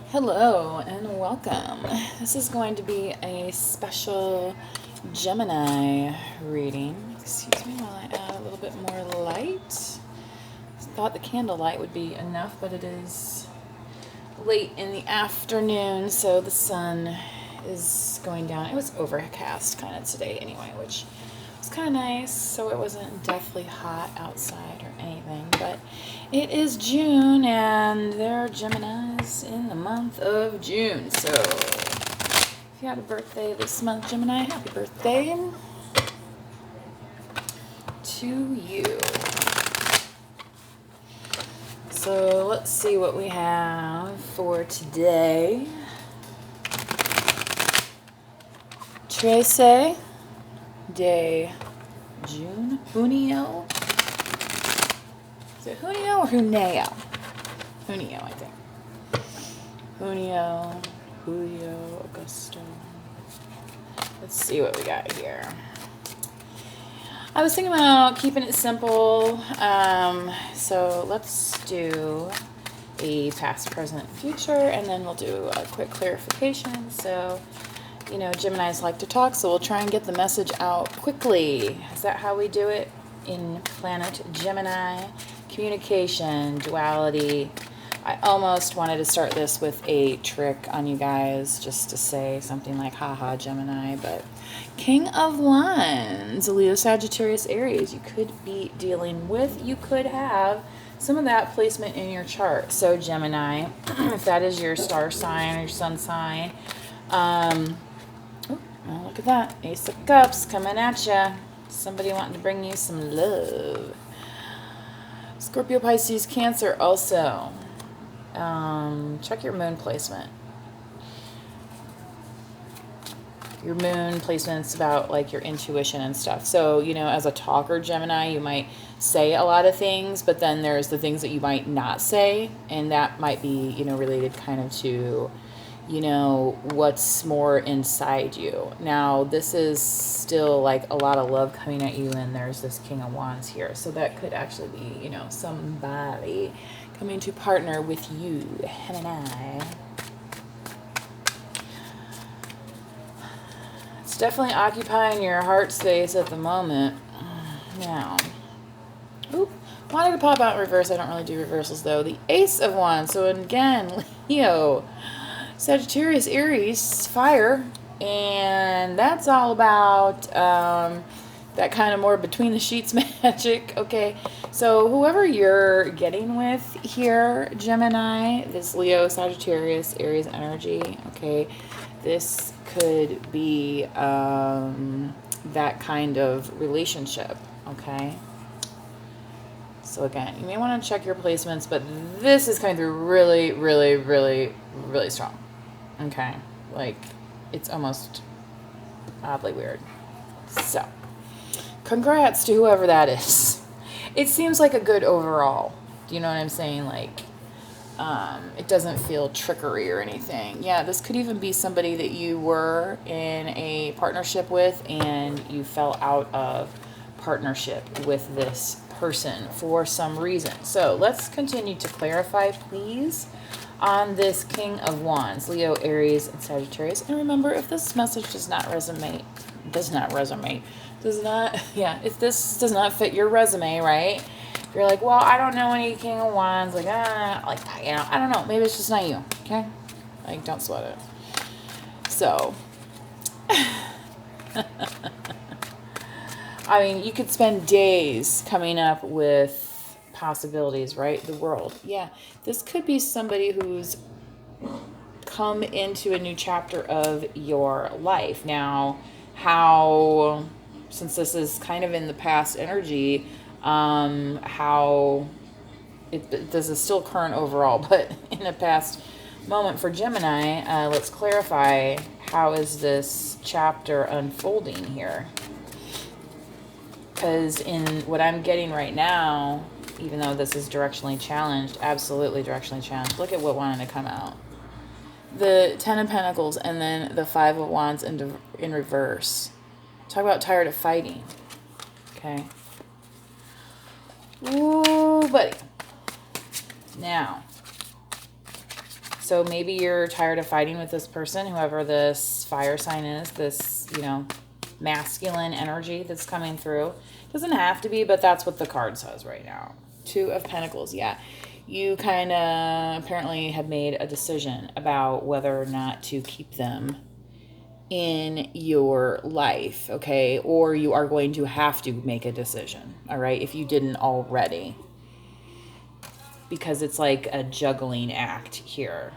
Hello and welcome. This is going to be a special Gemini reading. Excuse me while I add a little bit more light. Thought the candlelight would be enough, but it is late in the afternoon, so the sun is going down. It was overcast kind of today anyway, which was kind of nice, so it wasn't deathly hot outside or anything, but it is June and there are Geminis in the month of June. So if you had a birthday this month, Gemini, happy birthday to you. So let's see what we have for today. 13 de June. Junio. Is it Junio or Junio? Junio, I think. Junio, Julio, Augusto. Let's see what we got here. I was thinking about keeping it simple. So let's do a past, present, future, and then we'll do a quick clarification. So, you know, Geminis like to talk, so we'll try and get the message out quickly. Is that how we do it in planet Gemini? Communication, duality. I almost wanted to start this with a trick on you guys, just to say something like, haha, Gemini, but King of Wands, Leo, Sagittarius, Aries, you could be dealing with, you could have some of that placement in your chart. So Gemini, if that is your star sign or your sun sign, oh, look at that, Ace of Cups coming at you. Somebody wanting to bring you some love. Scorpio, Pisces, Cancer also. Check your moon placement. Your moon placement's about like your intuition and stuff. So, you know, as a talker, Gemini, you might say a lot of things, but then there's the things that you might not say, and that might be, you know, related kind of to, you know, what's more inside you. Now, this is still like a lot of love coming at you, and there's this King of Wands here. So that could actually be, you know, somebody coming to partner with you, Gemini. It's definitely occupying your heart space at the moment. Now, oop, wanted to pop out in reverse. I don't really do reversals though. The Ace of Wands. So again, Leo, Sagittarius, Aries, fire, and that's all about that kind of more between the sheets magic. Okay, so whoever you're getting with here, Gemini, this Leo, Sagittarius, Aries energy, okay, this could be that kind of relationship, okay? So again, you may want to check your placements, but this is coming through really, really, really, really strong. Okay, like it's almost oddly weird. So, congrats to whoever that is. It seems like a good overall. Do you know what I'm saying? Like, it doesn't feel trickery or anything. Yeah, this could even be somebody that you were in a partnership with and you fell out of partnership with this person for some reason. So let's continue to clarify, please, on this King of Wands, Leo, Aries, and Sagittarius. And remember, if this message does not resonate, if this does not fit your resume, right? If you're like, well, I don't know any King of Wands, like, you know, I don't know, maybe it's just not you, okay? Like, don't sweat it. So, I mean, you could spend days coming up with possibilities, right? The world. Yeah, this could be somebody who's come into a new chapter of your life. Now, how, since this is kind of in the past energy, how this is still current overall, but in a past moment for Gemini, let's clarify, how is this chapter unfolding here? Because in what I'm getting right now, even though this is directionally challenged, absolutely directionally challenged, look at what wanted to come out. The Ten of Pentacles and then the Five of Wands in reverse. Talk about tired of fighting. Okay. Ooh, buddy. Now, So maybe you're tired of fighting with this person, whoever this fire sign is, this, you know, masculine energy that's coming through. Doesn't have to be, but that's what the card says right now. 2 of Pentacles, yeah. You kind of apparently have made a decision about whether or not to keep them in your life, okay? Or you are going to have to make a decision, all right, if you didn't already. Because it's like a juggling act here.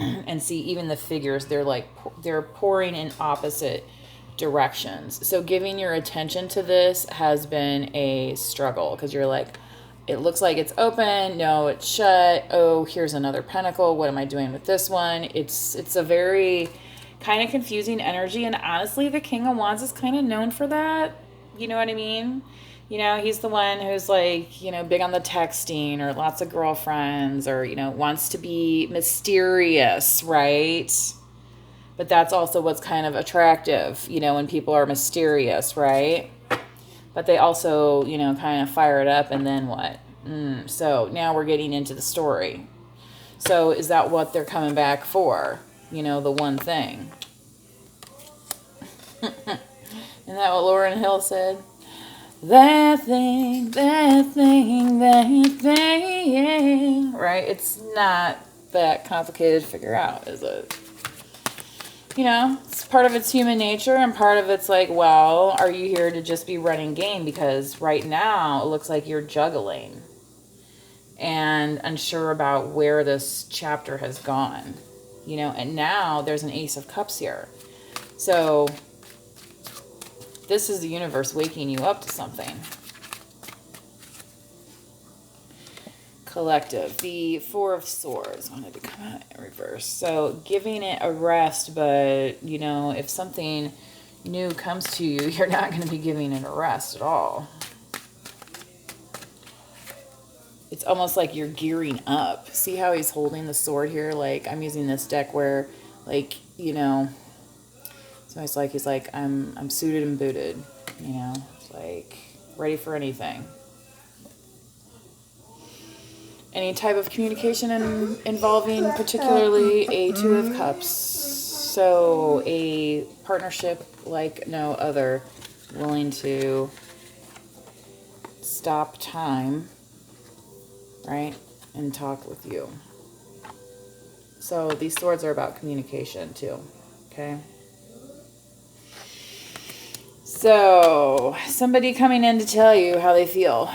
And see, even the figures, they're pouring in opposite directions. So giving your attention to this has been a struggle, because you're like, it looks like it's open, no, it's shut. Oh, here's another pentacle. What am I doing with this one? It's a very kind of confusing energy, and honestly, the King of Wands is kind of known for that. You know what I mean? You know, he's the one who's like, you know, big on the texting, or lots of girlfriends, or, you know, wants to be mysterious, right? But that's also what's kind of attractive, you know, when people are mysterious, right? But they also, you know, kind of fire it up, and then what? So now we're getting into the story. So is that what they're coming back for? You know, the one thing. Isn't that what Lauryn Hill said? That thing, that thing, that thing. Right? It's not that complicated to figure out, is it? You know, it's part of it's human nature, and part of it's like, well, are you here to just be running game? Because right now it looks like you're juggling and unsure about where this chapter has gone. You know, and now there's an Ace of Cups here. So this is the universe waking you up to something. Collective. The 4 of Swords wanted to come out in reverse. So giving it a rest, but, you know, if something new comes to you, you're not going to be giving it a rest at all. It's almost like you're gearing up. See how he's holding the sword here? Like, I'm using this deck where, like, you know, so it's like, he's like, I'm suited and booted, you know, it's like ready for anything. Any type of communication involving particularly a 2 of Cups. So a partnership like no other, willing to stop time, right, and talk with you. So these swords are about communication too, okay? So somebody coming in to tell you how they feel.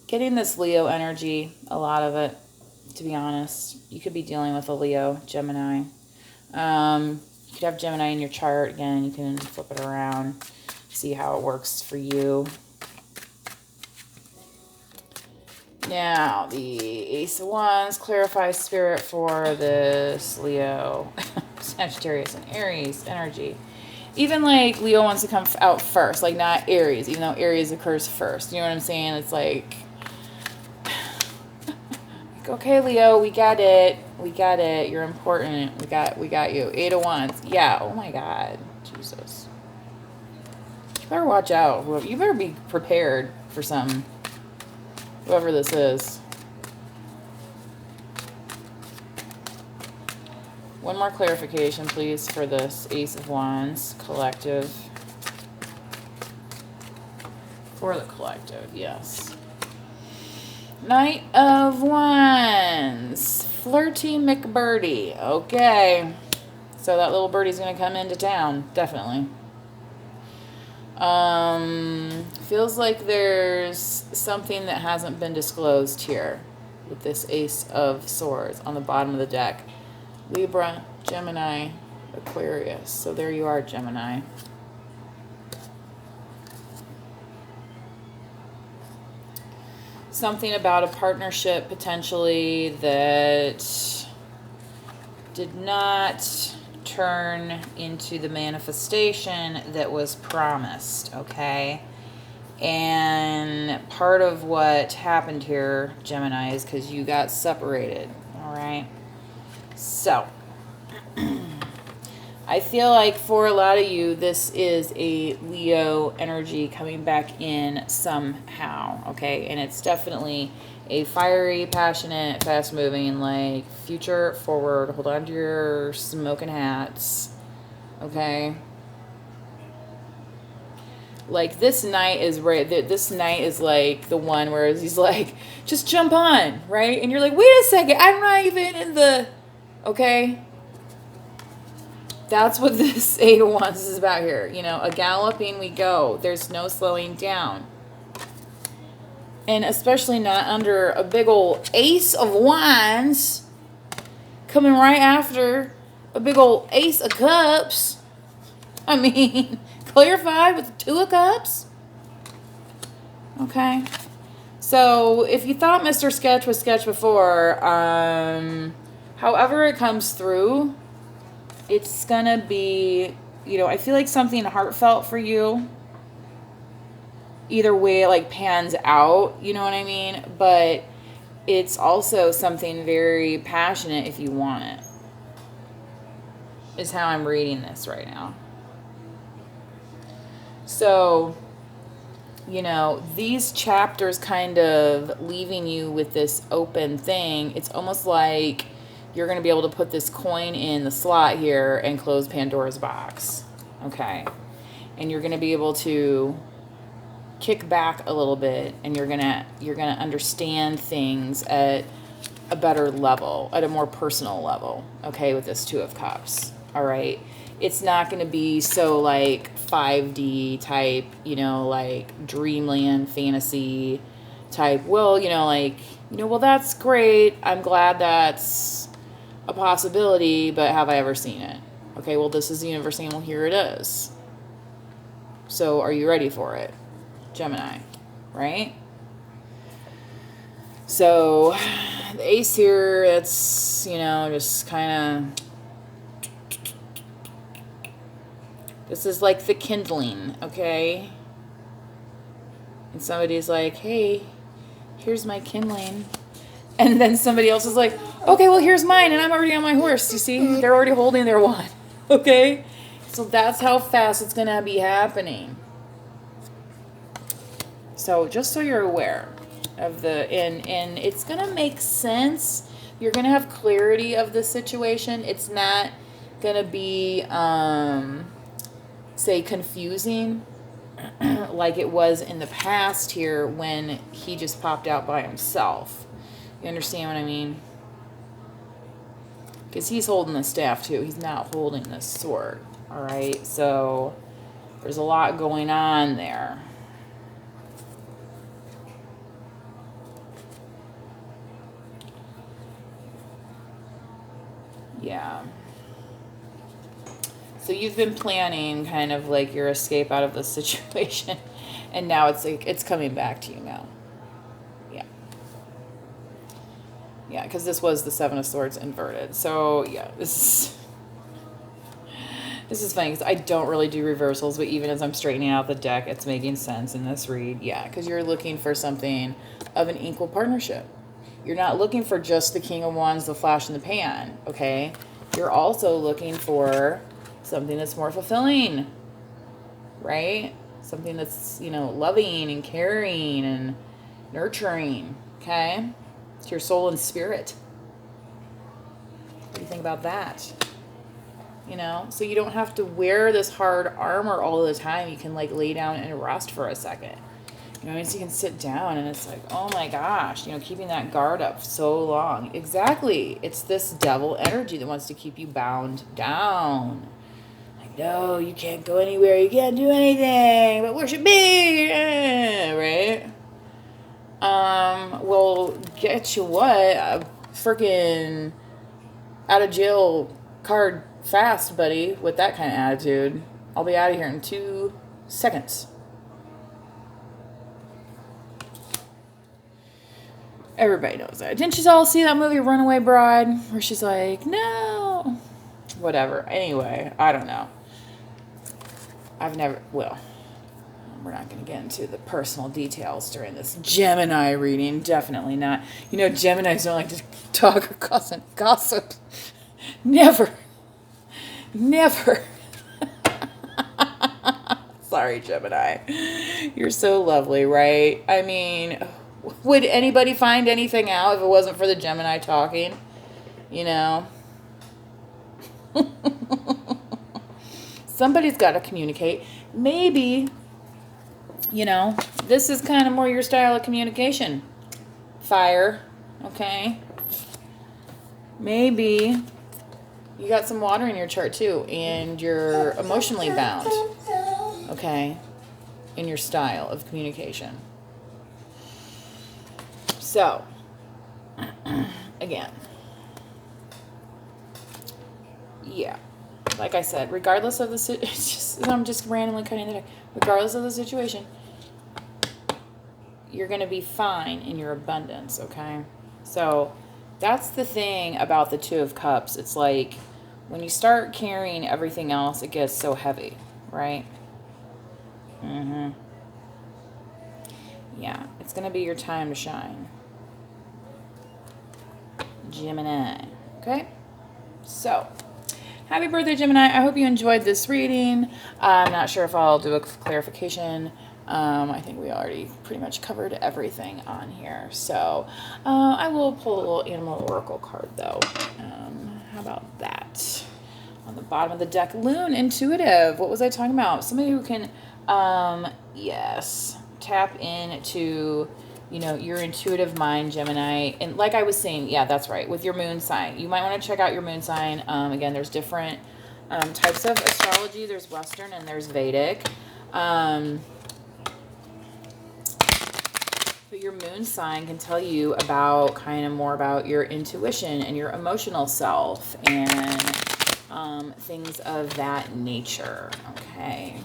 Getting this Leo energy, a lot of it, to be honest. You could be dealing with a Leo, Gemini. You could have Gemini in your chart. Again, you can flip it around, see how it works for you. Now, the Ace of Wands clarifies spirit for this Leo, Sagittarius, and Aries energy. Even like Leo wants to come out first, like not Aries, even though Aries occurs first. You know what I'm saying? It's like, okay, Leo, we got it. We got it. You're important. We got you. 8 of Wands. Yeah. Oh my God. Jesus. You better watch out. You better be prepared for something. Whoever this is. One more clarification, please, for this Ace of Wands collective. For the collective, yes. Knight of Wands. Flirty McBirdie. Okay. So that little birdie's going to come into town. Definitely. Feels like there's something that hasn't been disclosed here with this Ace of Swords on the bottom of the deck. Libra, Gemini, Aquarius. So there you are, Gemini. Something about a partnership potentially that did not turn into the manifestation that was promised, okay? And part of what happened here, Gemini, is because you got separated, all right? So, I feel like for a lot of you, this is a Leo energy coming back in somehow, okay? And it's definitely a fiery, passionate, fast-moving, like, future forward. Hold on to your smoking hats, okay? Like, this night is right. This night is like the one where he's like, just jump on, right? And you're like, wait a second, I'm not even in the, okay? That's what this Eight of Wands is about here. You know, a galloping we go. There's no slowing down. And especially not under a big old Ace of Wands coming right after a big old Ace of Cups. I mean, clarified with the Two of Cups. Okay. So if you thought Mr. Sketch was Sketch before, however it comes through, it's gonna be, you know, I feel like something heartfelt for you. Either way it like pans out, you know what I mean? But it's also something very passionate if you want it. Is how I'm reading this right now. So, you know, these chapters kind of leaving you with this open thing. It's almost like you're going to be able to put this coin in the slot here and close Pandora's box. Okay. And you're going to be able to kick back a little bit, and you're going to understand things at a better level, at a more personal level. Okay, with this Two of Cups. All right. It's not going to be so like 5D type, you know, like dreamland fantasy type. Well, you know, like, you know, well, that's great. I'm glad that's a possibility, but have I ever seen it? Okay, well, this is the universe saying, well, here it is. So are you ready for it? Gemini, right? So the Ace here, it's, you know, just kind of, this is like the kindling, okay? And somebody's like, hey, here's my kindling. And then somebody else is like, okay, well, here's mine, and I'm already on my horse. You see? They're already holding their wand. Okay? So that's how fast it's going to be happening. So just so you're aware of the, and it's going to make sense. You're going to have clarity of the situation. It's not going to be, say, confusing like it was in the past here when he just popped out by himself. You understand what I mean? Because he's holding the staff too. He's not holding the sword. All right. So there's a lot going on there. Yeah. So you've been planning kind of like your escape out of the situation, and now it's like it's coming back to you now. Yeah, because this was the Seven of Swords inverted. So, yeah, this is funny because I don't really do reversals, but even as I'm straightening out the deck, it's making sense in this read. Yeah, because you're looking for something of an equal partnership. You're not looking for just the King of Wands, the flash in the pan, okay? You're also looking for something that's more fulfilling, right? Something that's, you know, loving and caring and nurturing, okay? To your soul and spirit. What do you think about that? You know, so you don't have to wear this hard armor all the time. You can like lay down and rest for a second. You know, so you can sit down and it's like, oh my gosh, you know, keeping that guard up so long. Exactly. It's this devil energy that wants to keep you bound down. Like, no, you can't go anywhere. You can't do anything but worship me. Right? Well, get you what? A freaking out of jail card fast, buddy, with that kind of attitude. I'll be out of here in 2 seconds. Everybody knows that. Didn't you all see that movie Runaway Bride? Where she's like, no. Whatever. Anyway, I don't know. Well, we're not going to get into the personal details during this Gemini reading. Definitely not. You know, Geminis don't like to talk or gossip. Never. Never. Sorry, Gemini. You're so lovely, right? I mean, would anybody find anything out if it wasn't for the Gemini talking? You know? Somebody's got to communicate. Maybe, you know, this is kind of more your style of communication. Fire, okay? Maybe you got some water in your chart too, and you're emotionally bound, okay, in your style of communication. So, again, yeah, like I said, regardless of the I'm just randomly cutting the deck. Regardless of the situation, you're going to be fine in your abundance, okay? So that's the thing about the Two of Cups. It's like when you start carrying everything else, it gets so heavy, right? Yeah, it's going to be your time to shine. Gemini, okay? So, happy birthday, Gemini. I hope you enjoyed this reading. I'm not sure if I'll do a clarification. I think we already pretty much covered everything on here. So, I will pull a little animal oracle card, though. How about that? On the bottom of the deck, Loon, intuitive. What was I talking about? Somebody who can, yes, tap into, you know, your intuitive mind, Gemini. And like I was saying, yeah, that's right, with your moon sign. You might want to check out your moon sign. Again, there's different types of astrology. There's Western and there's Vedic. But your moon sign can tell you about kind of more about your intuition and your emotional self and things of that nature, okay?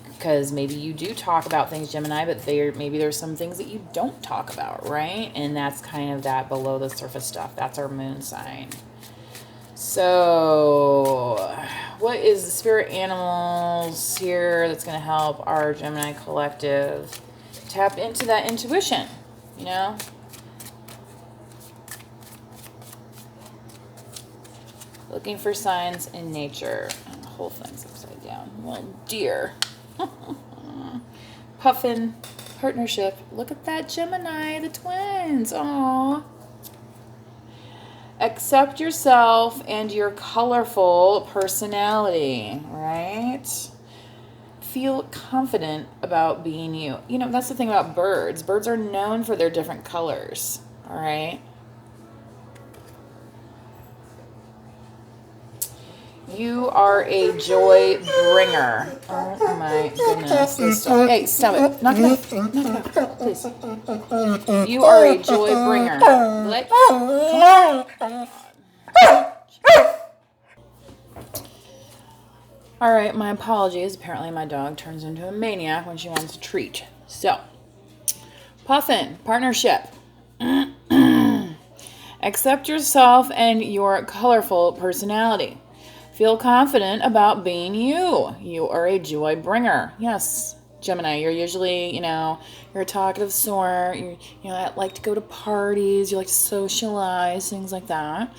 Because maybe you do talk about things, Gemini, but maybe there's some things that you don't talk about, right? And that's kind of that below the surface stuff. That's our moon sign. So, what is the spirit animals here that's going to help our Gemini collective tap into that intuition, you know? Looking for signs in nature. And the whole thing's upside down. Well, dear. Puffin, partnership. Look at that Gemini, the twins. Aww. Accept yourself and your colorful personality, right? Feel confident about being you. You know, that's the thing about birds. Birds are known for their different colors, all right? You are a joy bringer. Oh my goodness. Hey, stop it. Knock it off. Knock it off, please. You are a joy bringer. All right, my apologies. Apparently my dog turns into a maniac when she wants a treat. So, Puffin, partnership. Accept yourself and your colorful personality. Feel confident about being you. You are a joy bringer. Yes, Gemini, you're usually, you know, you're a talkative sort. You like to go to parties. You like to socialize, things like that.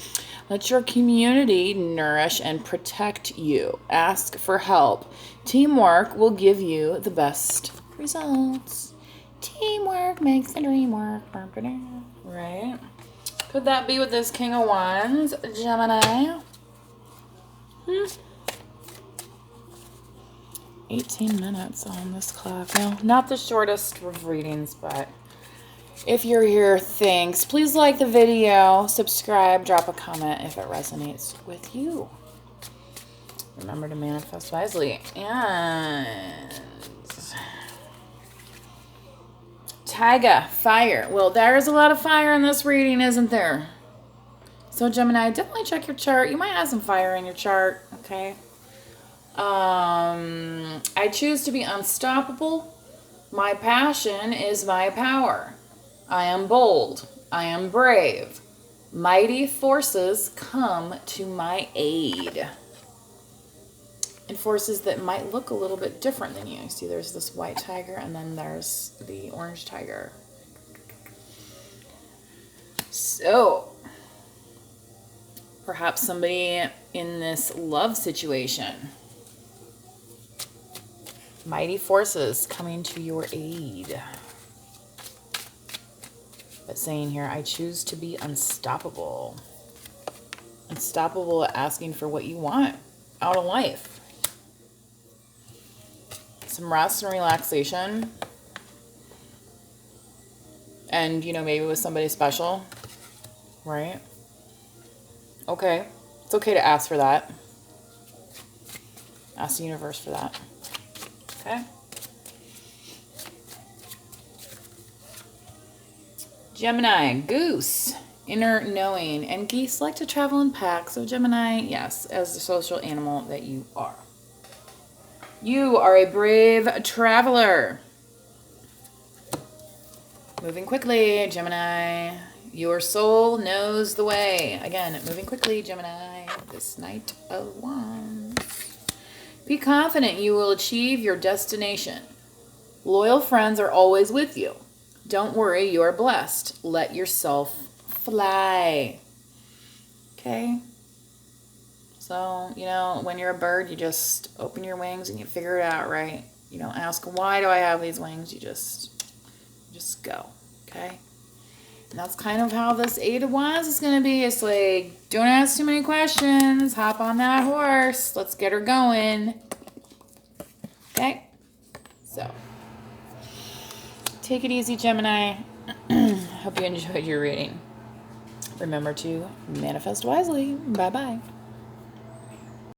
Let your community nourish and protect you. Ask for help. Teamwork will give you the best results. Teamwork makes the dream work. Right? Could that be with this King of Wands, Gemini? 18 minutes on this clock. Well, not the shortest of readings, but if you're here, thanks. Please like the video, subscribe, drop a comment if it resonates with you. Remember to manifest wisely. And Taiga, fire. Well, there's a lot of fire in this reading, isn't there? So, Gemini, definitely check your chart. You might have some fire in your chart, okay? I choose to be unstoppable. My passion is my power. I am bold. I am brave. Mighty forces come to my aid. And forces that might look a little bit different than you. See, there's this white tiger, and then there's the orange tiger. So, Perhaps somebody in this love situation. Mighty forces coming to your aid. But saying here, I choose to be unstoppable. Unstoppable at asking for what you want out of life. Some rest and relaxation. And, you know, maybe with somebody special. Right? Okay. It's okay to ask for that. Ask the universe for that. Okay? Gemini, goose, inner knowing. And geese like to travel in packs. So Gemini, yes, as the social animal that you are. You are a brave traveler. Moving quickly, Gemini. Your soul knows the way. Again, moving quickly, Gemini. This Knight of Wands. Be confident you will achieve your destination. Loyal friends are always with you. Don't worry, you are blessed. Let yourself fly. Okay? So, you know, when you're a bird, you just open your wings and you figure it out, right? You don't ask, why do I have these wings? You just go. Okay? And that's kind of how this Eight of Wands is going to be. It's like, don't ask too many questions. Hop on that horse. Let's get her going. Okay? So, take it easy, Gemini. Hope you enjoyed your reading. Remember to manifest wisely. Bye-bye.